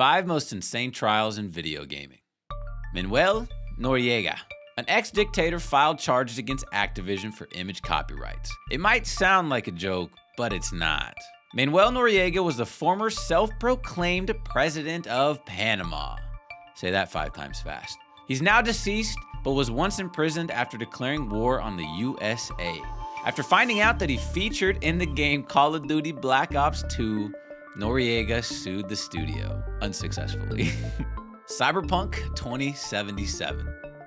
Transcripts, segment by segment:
5 most insane trials in video gaming. Manuel Noriega. An ex-dictator filed charges against Activision for image copyrights. It might sound like a joke, but it's not. Manuel Noriega was the former self-proclaimed president of Panama. Say that 5 times fast. He's now deceased, but was once imprisoned after declaring war on the USA. After finding out that he featured in the game Call of Duty Black Ops 2, Noriega sued the studio, unsuccessfully. Cyberpunk 2077.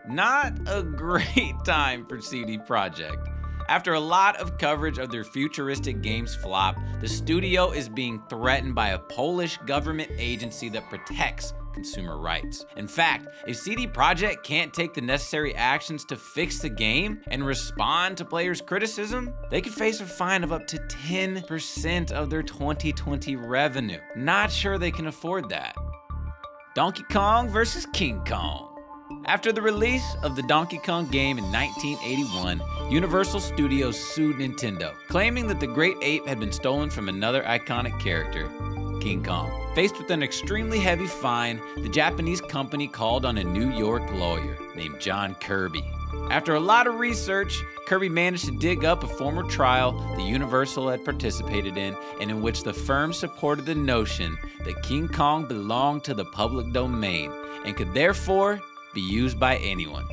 Not a great time for CD Projekt. After a lot of coverage of their futuristic games flop, the studio is being threatened by a Polish government agency that protects consumer rights. In fact, if CD Projekt can't take the necessary actions to fix the game and respond to players' criticism, they could face a fine of up to 10% of their 2020 revenue. Not sure they can afford that. Donkey Kong vs. King Kong. After the release of the Donkey Kong game in 1981, Universal Studios sued Nintendo, claiming that the great ape had been stolen from another iconic character, King Kong. Faced with an extremely heavy fine, the Japanese company called on a New York lawyer named John Kirby. After a lot of research, Kirby managed to dig up a former trial that Universal had participated in, and in which the firm supported the notion that King Kong belonged to the public domain and could therefore be used by anyone.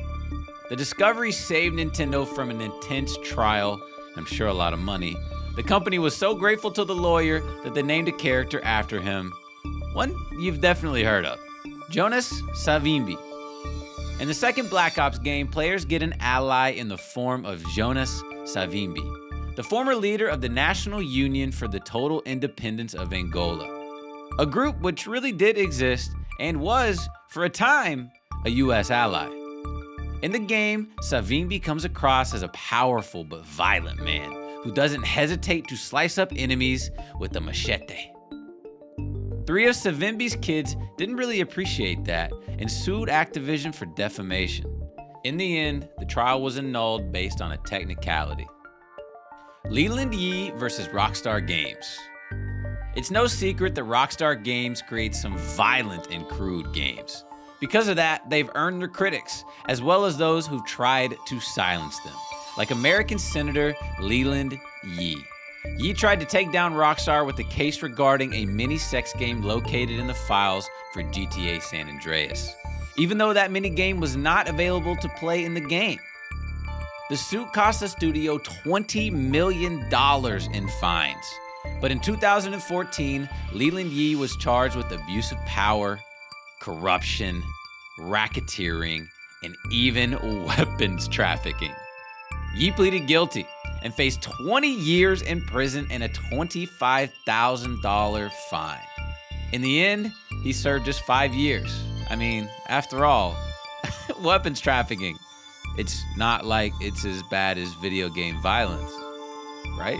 The discovery saved Nintendo from an intense trial, I'm sure a lot of money. The company was so grateful to the lawyer that they named a character after him, one you've definitely heard of, Jonas Savimbi. In the second Black Ops game, players get an ally in the form of Jonas Savimbi, the former leader of the National Union for the Total Independence of Angola, a group which really did exist and was, for a time, a US ally. In the game, Savimbi comes across as a powerful but violent man who doesn't hesitate to slice up enemies with a machete. 3 of Savimbi's kids didn't really appreciate that and sued Activision for defamation. In the end, the trial was annulled based on a technicality. Leland versus Rockstar Games. It's no secret that Rockstar Games creates some violent and crude games. Because of that, they've earned their critics, as well as those who've tried to silence them, like American Senator Leland. Yi tried to take down Rockstar with a case regarding a mini-sex game located in the files for GTA San Andreas, even though that mini-game was not available to play in the game. The suit cost the studio $20 million in fines. But in 2014, Leland Yi was charged with abuse of power, corruption, racketeering, and even weapons trafficking. Yi pleaded guilty and faced 20 years in prison and a $25,000 fine. In the end, he served just 5 years. I mean, after all, weapons trafficking, it's not like it's as bad as video game violence, right?